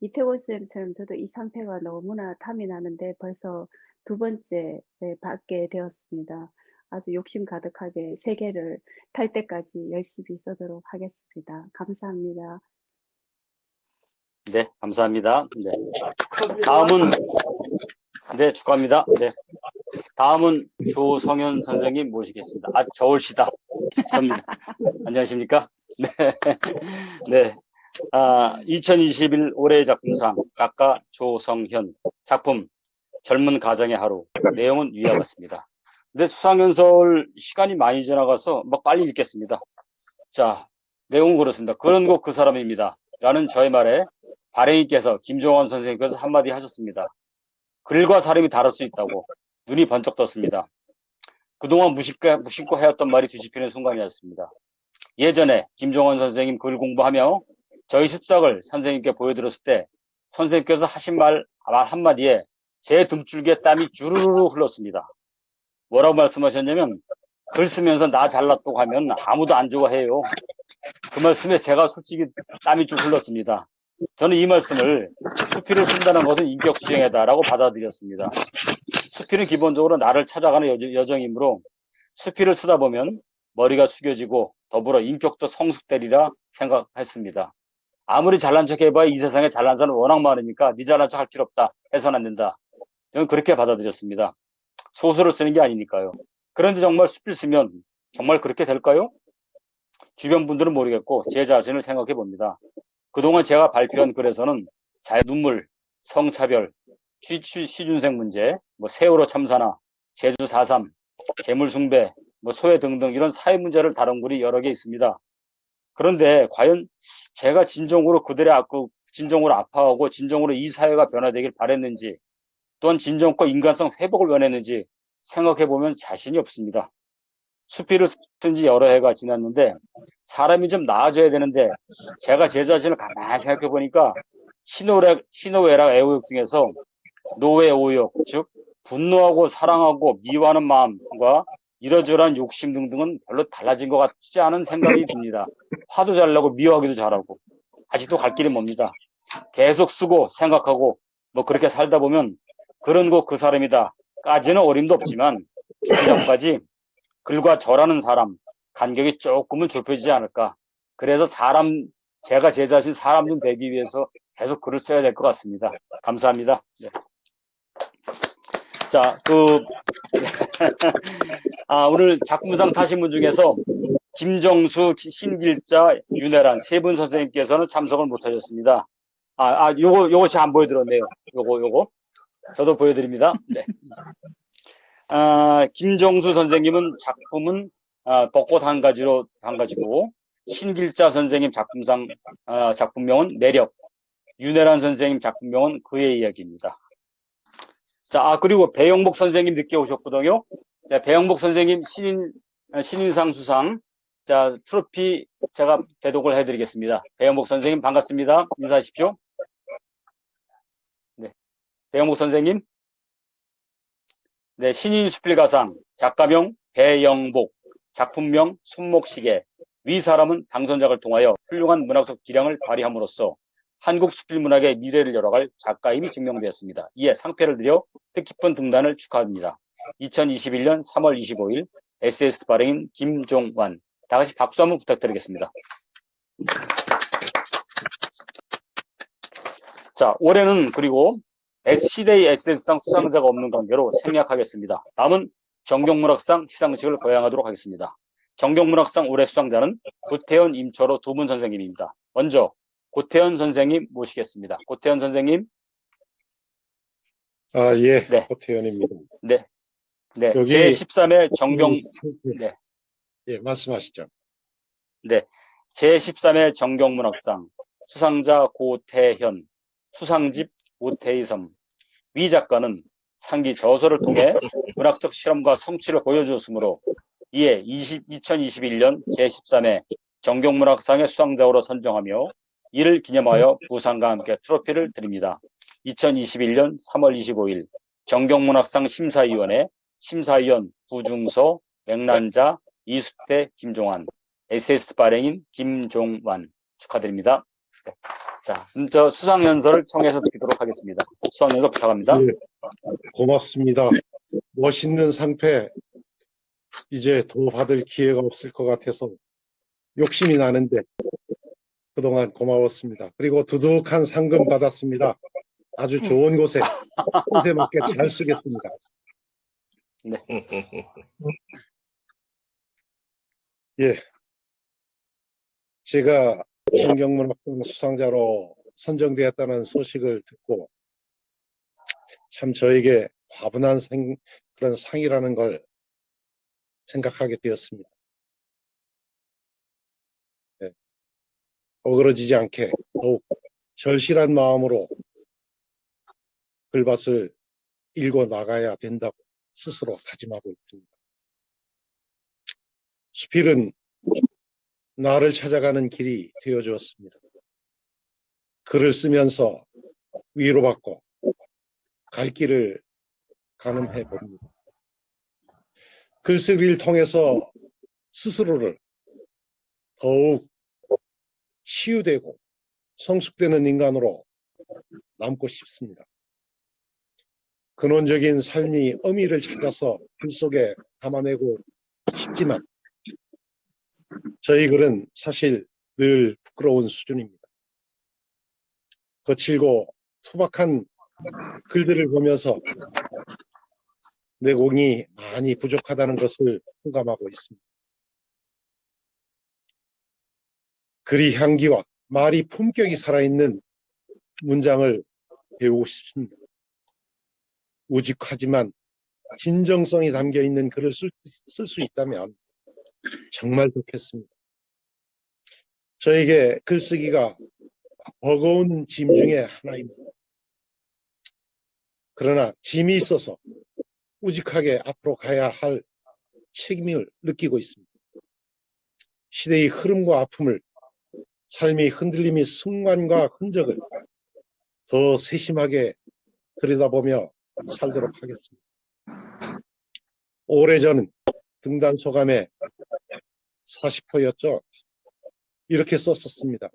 이태원 쌤처럼 저도 이 상태가 너무나 탐이 나는데 벌써 두 번째 받게 되었습니다. 아주 욕심 가득하게 세 개를 탈 때까지 열심히 쓰도록 하겠습니다. 감사합니다. 네, 감사합니다. 네. 다음은, 네, 축하합니다. 네. 다음은 조성현 선생님 모시겠습니다. 아, 저울시다. 접니다. 안녕하십니까? 네. 네. 2021 올해의 작품상 작가 조성현 작품 젊은 가정의 하루 내용은 위와 같습니다. 근데 수상연설 시간이 많이 지나가서 막 빨리 읽겠습니다. 자, 내용은 그렇습니다. 그런 곳 그 사람입니다. 라는 저의 말에 발행인께서 김종환 선생님께서 한마디 하셨습니다. 글과 사람이 다를 수 있다고 눈이 번쩍 떴습니다. 그동안 무심코 해왔던 말이 뒤집히는 순간이었습니다. 예전에 김종환 선생님 글 공부하며 저희 습작을 선생님께 보여드렸을 때 선생님께서 하신 말 한마디에 제 등줄기에 땀이 주르르 흘렀습니다. 뭐라고 말씀하셨냐면 글 쓰면서 나 잘났다고 하면 아무도 안 좋아해요. 그 말씀에 제가 솔직히 땀이 쭉 흘렀습니다. 저는 이 말씀을 수필을 쓴다는 것은 인격수행이다라고 받아들였습니다. 수필은 기본적으로 나를 찾아가는 여정이므로 수필을 쓰다 보면 머리가 숙여지고 더불어 인격도 성숙되리라 생각했습니다. 아무리 잘난 척 해봐야 이 세상에 잘난 사람은 워낙 많으니까 네 잘난 척 할 필요 없다. 해서는 안 된다. 저는 그렇게 받아들였습니다. 소설을 쓰는 게 아니니까요. 그런데 정말 수필 쓰면 정말 그렇게 될까요? 주변 분들은 모르겠고 제 자신을 생각해 봅니다. 그동안 제가 발표한 글에서는 눈물, 성차별, 취준생 문제, 세월호 참사나 제주 4.3, 재물숭배, 소외 등등 이런 사회 문제를 다룬 글이 여러 개 있습니다. 그런데 과연 제가 진정으로 진정으로 아파하고 진정으로 이 사회가 변화되길 바랬는지 또한 진정과 인간성 회복을 원했는지 생각해보면 자신이 없습니다. 수필을 쓴 지 여러 해가 지났는데 사람이 좀 나아져야 되는데 제가 제 자신을 가만히 생각해보니까 신호애락 애호욕 중에서 노애오욕, 즉 분노하고 사랑하고 미워하는 마음과 이러저러한 욕심 등등은 별로 달라진 것 같지 않은 생각이 듭니다. 화도 잘 나고 미워하기도 잘하고 아직도 갈 길이 멉니다. 계속 쓰고 생각하고 그렇게 살다 보면 그런 거 그 사람이다 까지는 어림도 없지만 그 전까지 글과 저라는 사람 간격이 조금은 좁혀지지 않을까. 그래서 제가 제 자신 사람 좀 되기 위해서 계속 글을 써야 될 것 같습니다. 감사합니다. 네. 자, 오늘 작품상 타신 분 중에서 김정수, 신길자, 윤혜란 세 분 선생님께서는 참석을 못 하셨습니다. 요거 제가 안 보여드렸네요. 요거. 저도 보여드립니다. 네. 김정수 선생님은 작품은 벚꽃 한 가지고 신길자 선생님 작품명은 매력, 윤혜란 선생님 작품명은 그의 이야기입니다. 자, 그리고 배영복 선생님 늦게 오셨거든요. 네, 배영복 선생님 신인상 수상. 자, 트로피 제가 대독을 해드리겠습니다. 배영복 선생님 반갑습니다. 인사하십시오. 네, 배영복 선생님. 네, 신인수필가상, 작가명 배영복, 작품명 손목시계. 위 사람은 당선작을 통하여 훌륭한 문학적 기량을 발휘함으로써 한국 수필문학의 미래를 열어갈 작가임이 증명되었습니다. 이에 상패를 드려 뜻깊은 등단을 축하합니다. 2021년 3월 25일 에세이스트 발행인 김종환. 다 같이 박수 한번 부탁드리겠습니다. 자, 올해는 그리고 시대의 에세이스상 수상자가 없는 관계로 생략하겠습니다. 다음은 정경문학상 시상식을 거행하도록 하겠습니다. 정경문학상 올해 수상자는 고태현, 임철호 두 분 선생님입니다. 먼저 고태현 선생님 모시겠습니다. 고태현 선생님. 예, 네. 고태현입니다. 네. 네. 여기 제13회 네. 예, 말씀하시죠. 네. 제13회 정경문학상 수상자 고태현, 수상집 오태희 섬. 위 작가는 상기 저서를 통해 문학적 실험과 성취를 보여주었으므로 이에 2021년 제13회 정경문학상의 수상자로 선정하며 이를 기념하여 부상과 함께 트로피를 드립니다. 2021년 3월 25일 정경문학상 심사위원회 심사위원 구중서, 맥난자, 이수태, 김종환, 에세이스트 발행인 김종환 축하드립니다. 네. 자, 저 수상연설을 청해서 듣도록 하겠습니다. 수상연설 부탁합니다. 예, 고맙습니다. 멋있는 상패 이제 더 받을 기회가 없을 것 같아서 욕심이 나는데 그동안 고마웠습니다. 그리고 두둑한 상금 받았습니다. 아주 좋은 곳에 맞게 잘 쓰겠습니다. 네. 예. 제가 정경문학상 수상자로 선정되었다는 소식을 듣고 참 저에게 과분한 그런 상이라는 걸 생각하게 되었습니다. 네. 어그러지지 않게 더욱 절실한 마음으로 글밭을 읽어 나가야 된다고 스스로 다짐하고 있습니다. 수필은 나를 찾아가는 길이 되어주었습니다. 글을 쓰면서 위로받고 갈 길을 가늠해 봅니다. 글쓰기를 통해서 스스로를 더욱 치유되고 성숙되는 인간으로 남고 싶습니다. 근원적인 삶의 의미를 찾아서 글 속에 담아내고 싶지만 저희 글은 사실 늘 부끄러운 수준입니다. 거칠고 투박한 글들을 보면서 내공이 많이 부족하다는 것을 공감하고 있습니다. 글의 향기와 말이 품격이 살아있는 문장을 배우고 싶습니다. 우직하지만 진정성이 담겨있는 글을 쓸 수 있다면 정말 좋겠습니다. 저에게 글쓰기가 버거운 짐 중에 하나입니다. 그러나 짐이 있어서 우직하게 앞으로 가야 할 책임을 느끼고 있습니다. 시대의 흐름과 아픔을, 삶의 흔들림의 순간과 흔적을 더 세심하게 들여다보며 살도록 하겠습니다. 오래전 등단 소감에 40호였죠. 이렇게 썼었습니다.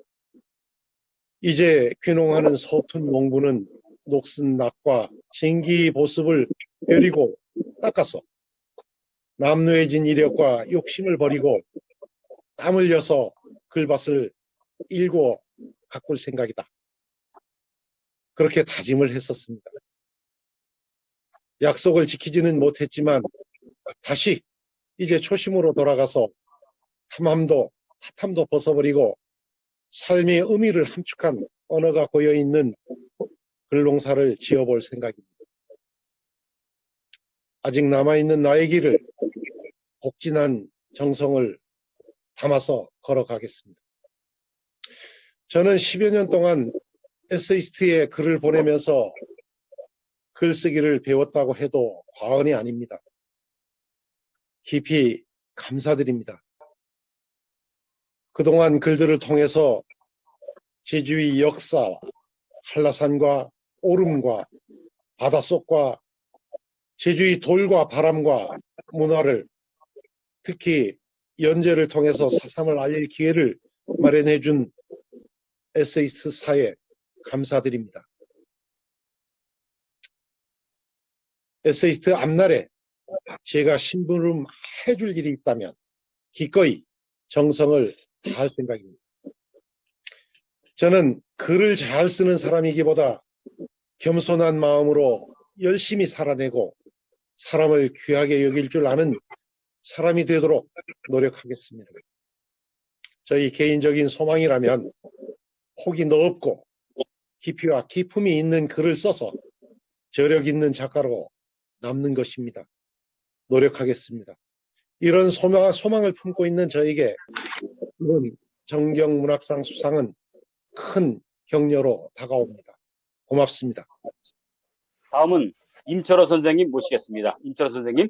이제 귀농하는 서툰 농부는 녹슨 낫과 진기 보습을 버리고 닦아서 남루해진 이력과 욕심을 버리고 땀 흘려서 글밭을 읽고 가꿀 생각이다. 그렇게 다짐을 했었습니다. 약속을 지키지는 못했지만 다시 이제 초심으로 돌아가서 탐함도 벗어버리고 삶의 의미를 함축한 언어가 고여있는 글농사를 지어볼 생각입니다. 아직 남아있는 나의 길을 복진한 정성을 담아서 걸어가겠습니다. 저는 10여 년 동안 에세이스트에 글을 보내면서 글쓰기를 배웠다고 해도 과언이 아닙니다. 깊이 감사드립니다. 그동안 글들을 통해서 제주의 역사와 한라산과 오름과 바닷속과 제주의 돌과 바람과 문화를, 특히 연재를 통해서 사삼을 알릴 기회를 마련해 준 에세이스트사에 감사드립니다. 에세이스트 앞날에 제가 심부름 해줄 일이 있다면 기꺼이 정성을 다할 생각입니다. 저는 글을 잘 쓰는 사람이기보다 겸손한 마음으로 열심히 살아내고 사람을 귀하게 여길 줄 아는 사람이 되도록 노력하겠습니다. 저희 개인적인 소망이라면 폭이 넓고 깊이와 기품이 있는 글을 써서 저력 있는 작가로 남는 것입니다. 노력하겠습니다. 이런 소망을 품고 있는 저에게 이번 정경문학상 수상은 큰 격려로 다가옵니다. 고맙습니다. 다음은 임철호 선생님 모시겠습니다. 임철호 선생님.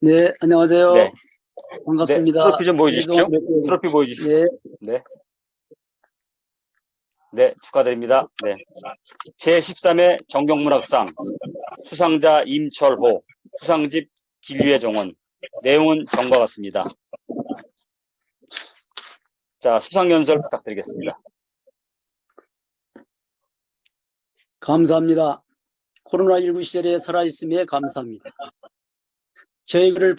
네, 안녕하세요. 네. 반갑습니다. 네, 트로피 좀 보여주십시오. 트로피 보여주십시오. 네. 네. 네, 축하드립니다. 네. 제13회 정경문학상 수상자 임철호, 수상집 길위의 정원. 내용은 정과 같습니다. 자, 수상연설 부탁드리겠습니다. 감사합니다. 코로나19 시절에 살아있음에 감사합니다. 저희 글을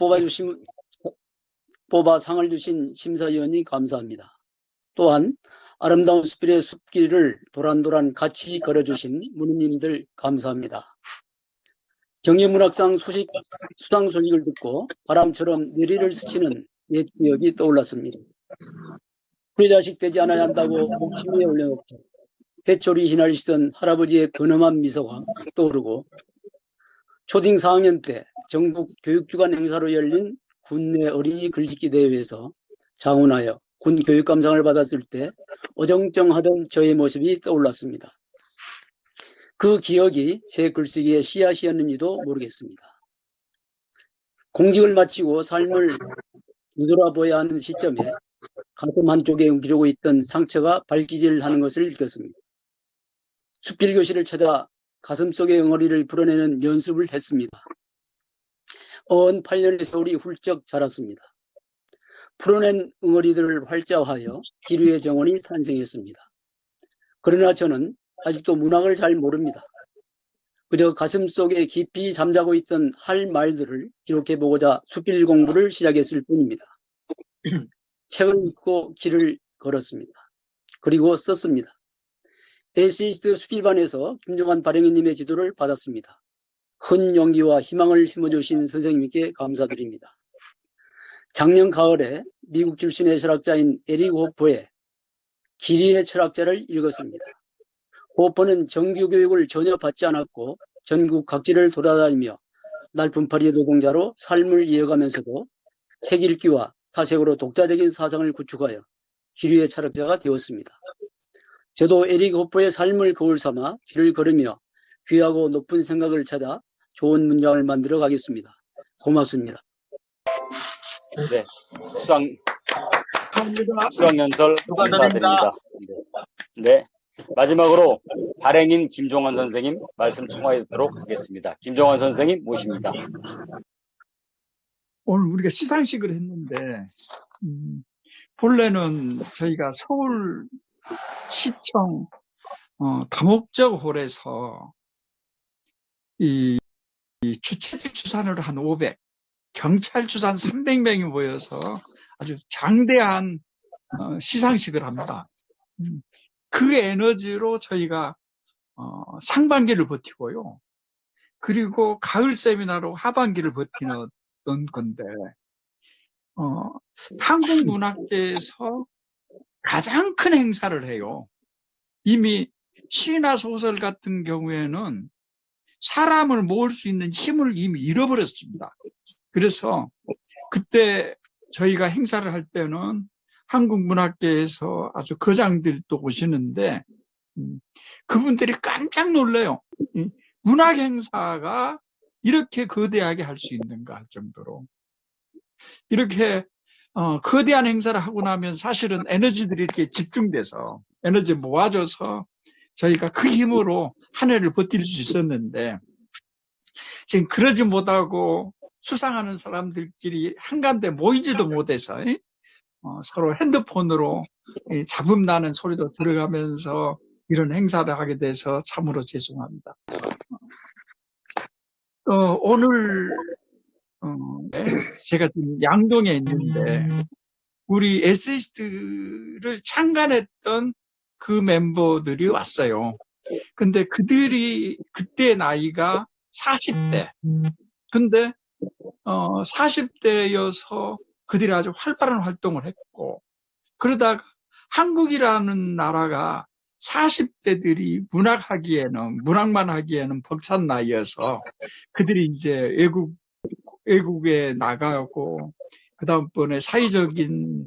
뽑아 상을 주신 심사위원이 감사합니다. 또한 아름다운 수필의 숲길을 도란도란 같이 걸어주신 문우님들 감사합니다. 경예문학상 수상 소식을 듣고 바람처럼 뇌리를 스치는 옛 기억이 떠올랐습니다. 우리 자식 되지 않아야 한다고 목침 위에 올려놓고 회초리 휘날리시던 할아버지의 근엄한 미소가 떠오르고 초딩 4학년 때 전국 교육주간 행사로 열린 군내 어린이 글짓기 대회에서 장훈하여 군 교육감상을 받았을 때 어정쩡하던 저의 모습이 떠올랐습니다. 그 기억이 제 글쓰기의 씨앗이었는지도 모르겠습니다. 공직을 마치고 삶을 뒤돌아보아야 하는 시점에 가슴 한쪽에 기르고 있던 상처가 발기질하는 것을 느꼈습니다. 수필교실을 찾아 가슴속의 응어리를 불어내는 연습을 했습니다. 어언 8년의 세월이 훌쩍 자랐습니다. 풀어낸 응어리들을 활자화하여 기류의 정원이 탄생했습니다. 그러나 저는 아직도 문학을 잘 모릅니다. 그저 가슴속에 깊이 잠자고 있던 할 말들을 기록해보고자 수필 공부를 시작했을 뿐입니다. 책을 읽고 길을 걸었습니다. 그리고 썼습니다. 에세이스트 수필반에서 김종환 발행인님의 지도를 받았습니다. 큰 용기와 희망을 심어주신 선생님께 감사드립니다. 작년 가을에 미국 출신의 철학자인 에릭 호퍼의 길이의 철학자를 읽었습니다. 호퍼는 정규교육을 전혀 받지 않았고 전국 각지를 돌아다니며 날품팔이 노동자로 삶을 이어가면서도 책 읽기와 타색으로 독자적인 사상을 구축하여 기류의 철학자가 되었습니다. 저도 에릭 호퍼의 삶을 거울 삼아 길을 걸으며 귀하고 높은 생각을 찾아 좋은 문장을 만들어 가겠습니다. 고맙습니다. 네, 수상연설 감사드립니다. 네, 마지막으로 발행인 김종환 선생님 말씀 청하도록 하겠습니다. 김종환 선생님 모십니다. 오늘 우리가 시상식을 했는데 본래는 저희가 서울시청 다목적 홀에서 이 주체들 주산으로 한 500, 경찰 주산 300명이 모여서 아주 장대한 시상식을 합니다. 그 에너지로 저희가 상반기를 버티고요. 그리고 가을 세미나로 하반기를 버티는 건데 한국 문학계에서 가장 큰 행사를 해요. 이미 시나 소설 같은 경우에는 사람을 모을 수 있는 힘을 이미 잃어버렸습니다. 그래서 그때 저희가 행사를 할 때는 한국 문학계에서 아주 거장들도 오시는데 그분들이 깜짝 놀래요. 문학 행사가 이렇게 거대하게 할 수 있는가 할 정도로. 이렇게 거대한 행사를 하고 나면 사실은 에너지들이 이렇게 집중돼서 에너지 모아져서 저희가 그 힘으로 한 해를 버틸 수 있었는데 지금 그러지 못하고 수상하는 사람들끼리 한가운데 모이지도 못해서 서로 핸드폰으로 잡음 나는 소리도 들어가면서 이런 행사를 하게 돼서 참으로 죄송합니다. 오늘 제가 지금 양동에 있는데 우리 에세이스트를 창간했던 그 멤버들이 왔어요. 근데 그들이 그때 나이가 40대. 근데 40대여서 그들이 아주 활발한 활동을 했고 그러다가 한국이라는 나라가 40대들이 문학만 하기에는 벅찬 나이여서 그들이 이제 외국에 나가고 그다음번에 사회적인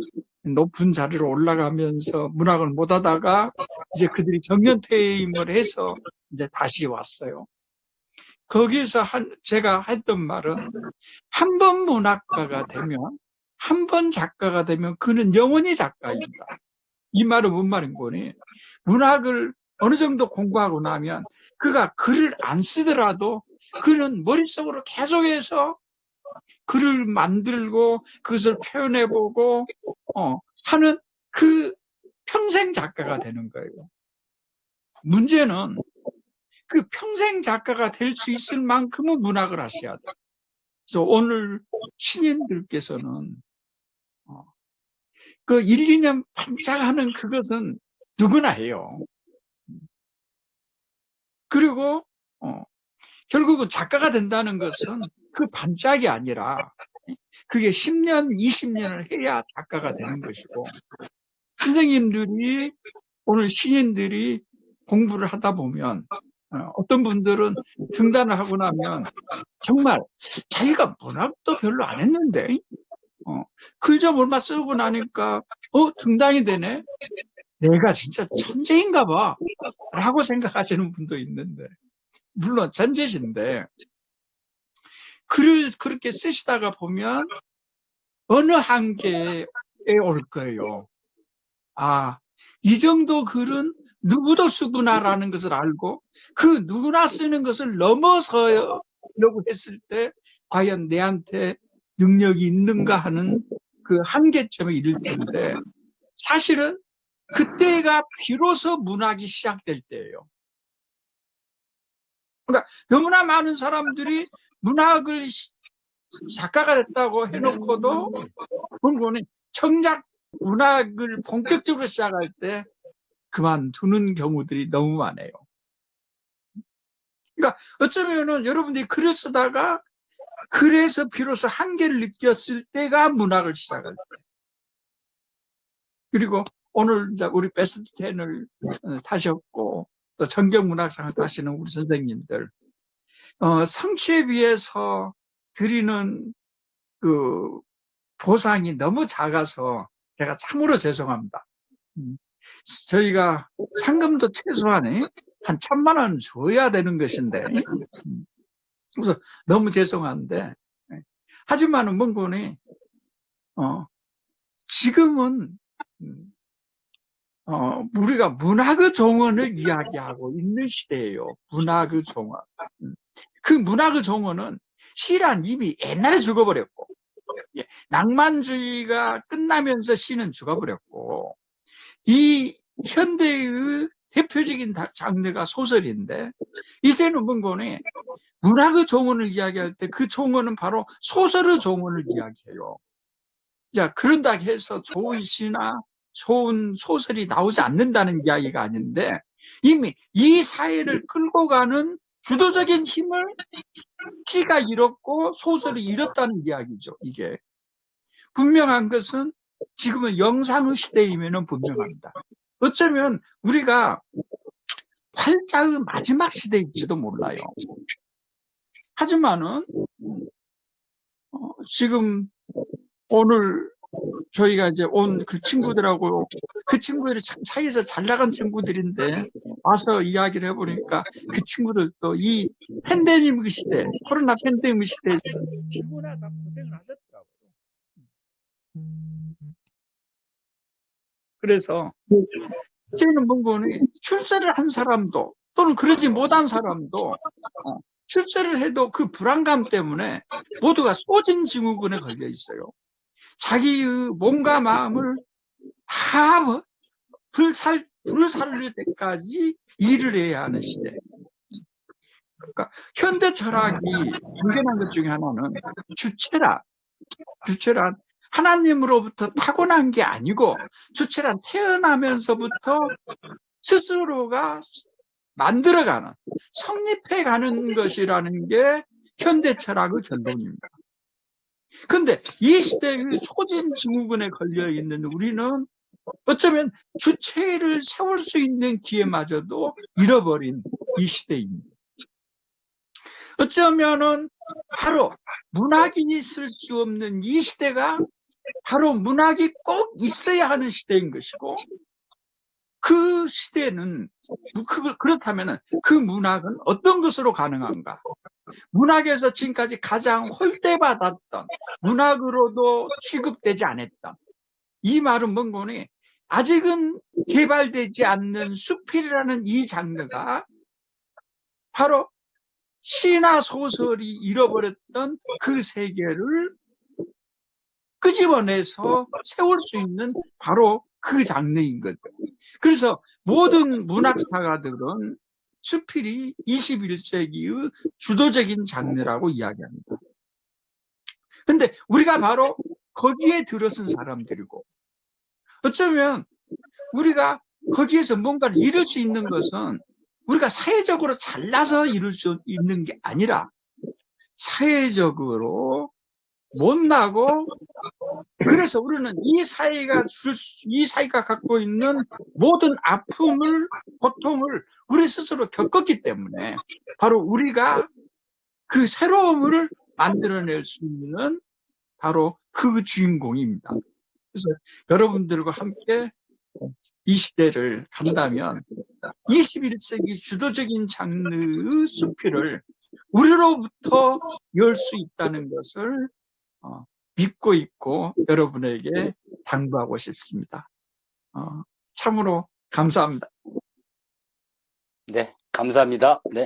높은 자리로 올라가면서 문학을 못 하다가 이제 그들이 정년퇴임을 해서 이제 다시 왔어요. 거기서 제가 했던 말은 한 번 문학가가 되면 한 번 작가가 되면 그는 영원히 작가입니다. 이 말은 뭔 말인 거니? 문학을 어느 정도 공부하고 나면 그가 글을 안 쓰더라도 그는 머릿속으로 계속해서 글을 만들고 그것을 표현해보고 하는 그 평생 작가가 되는 거예요. 문제는 그 평생 작가가 될 수 있을 만큼은 문학을 하셔야 돼요. 그래서 오늘 신인들께서는 그 1, 2년 반짝하는 그것은 누구나 해요. 그리고 결국은 작가가 된다는 것은 그 반짝이 아니라 그게 10년, 20년을 해야 작가가 되는 것이고, 선생님들이, 오늘 시인들이 공부를 하다 보면, 어떤 분들은 등단을 하고 나면 정말 자기가 문학도 별로 안 했는데, 글 좀 얼마 쓰고 나니까, 등단이 되네? 내가 진짜 천재인가 봐. 라고 생각하시는 분도 있는데, 물론 천재신데, 글을 그렇게 쓰시다가 보면 어느 한계에 올 거예요. 아, 이 정도 글은 누구도 쓰구나라는 것을 알고 그 누구나 쓰는 것을 넘어서려고 했을 때 과연 내한테 능력이 있는가 하는 그 한계점에 이를 텐데, 사실은 그때가 비로소 문학이 시작될 때예요. 그러니까 너무나 많은 사람들이 문학을 작가가 됐다고 해놓고도 본고는 정작 문학을 본격적으로 시작할 때 그만두는 경우들이 너무 많아요. 그러니까 어쩌면은 여러분들이 글을 쓰다가 글에서 비로소 한계를 느꼈을 때가 문학을 시작할 때. 그리고 오늘 이제 우리 베스트 10을 타셨고 또 전경문학상을 타시는 우리 선생님들, 성취에 비해서 드리는 그 보상이 너무 작아서 제가 참으로 죄송합니다. 저희가 상금도 최소한 한 1,000만 원 줘야 되는 것인데, 그래서 너무 죄송한데, 하지만은 뭔고니, 지금은, 우리가 문학의 종언을 이야기하고 있는 시대예요. 문학의 종언. 그 문학의 종언은 시란 이미 옛날에 죽어버렸고, 낭만주의가 끝나면서 시는 죽어버렸고, 이 현대의 대표적인 장르가 소설인데, 이제는 뭔고니 문학의 종언을 이야기할 때 그 종언은 바로 소설의 종언을 이야기해요. 자, 그런다 해서 좋은 시나 좋은 소설이 나오지 않는다는 이야기가 아닌데, 이미 이 사회를 끌고 가는 주도적인 힘을 시가 잃었고 소설이 잃었다는 이야기죠. 이게 분명한 것은 지금은 영상의 시대이면은 분명합니다. 어쩌면 우리가 활자의 마지막 시대일지도 몰라요. 하지만은 지금 오늘 저희가 이제 온 그 친구들하고, 그 친구들이 참 사이에서 잘 나간 친구들인데 와서 이야기를 해보니까 그 친구들도 이 팬데믹 시대, 코로나 팬데믹 시대에서 누구나 다 고생을 하셨더라고요. 그래서 이제는 뭔가는 출세를 한 사람도 또는 그러지 못한 사람도 출세를 해도 그 불안감 때문에 모두가 소진증후군에 걸려 있어요. 자기의 몸과 마음을 다 불살릴 때까지 일을 해야 하는 시대. 그러니까 현대 철학이 발견한 것 중에 하나는 주체란 하나님으로부터 타고난 게 아니고, 주체란 태어나면서부터 스스로가 만들어가는, 성립해가는 것이라는 게 현대 철학의 결론입니다. 그런데 이 시대의 소진증후군에 걸려있는 우리는 어쩌면 주체를 세울 수 있는 기회마저도 잃어버린 이 시대입니다. 어쩌면은 바로 문학이 있을 수 없는 이 시대가 바로 문학이 꼭 있어야 하는 시대인 것이고, 그 시대는 그렇다면 그 문학은 어떤 것으로 가능한가? 문학에서 지금까지 가장 홀대받았던, 문학으로도 취급되지 않았던 이 말은 뭔고니, 아직은 개발되지 않는 수필이라는 이 장르가 바로 시나 소설이 잃어버렸던 그 세계를 끄집어내서 세울 수 있는 바로 그 장르인 거죠. 그래서 모든 문학사가들은 수필이 21세기의 주도적인 장르라고 이야기합니다. 근데 우리가 바로 거기에 들어선 사람들이고, 어쩌면 우리가 거기에서 뭔가를 이룰 수 있는 것은 우리가 사회적으로 잘나서 이룰 수 있는 게 아니라 사회적으로 못나고, 그래서 우리는 이 사회가 갖고 있는 모든 아픔을, 고통을 우리 스스로 겪었기 때문에 바로 우리가 그 새로움을 만들어낼 수 있는 바로 그 주인공입니다. 그래서 여러분들과 함께 이 시대를 간다면 21세기 주도적인 장르의 수필을 우리로부터 열 수 있다는 것을 믿고 있고 여러분에게 당부하고 싶습니다. 참으로 감사합니다. 네, 감사합니다. 네.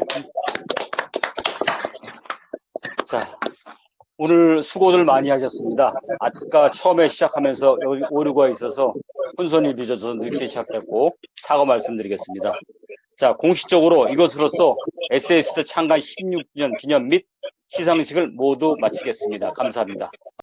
자, 오늘 수고들 많이 하셨습니다. 아까 처음에 시작하면서 여기 오류가 있어서 혼선이 빚어져서 늦게 시작했고 사과 말씀드리겠습니다. 자, 공식적으로 이것으로써 에세이스트 창간 16주년 기념 및 시상식을 모두 마치겠습니다. 감사합니다.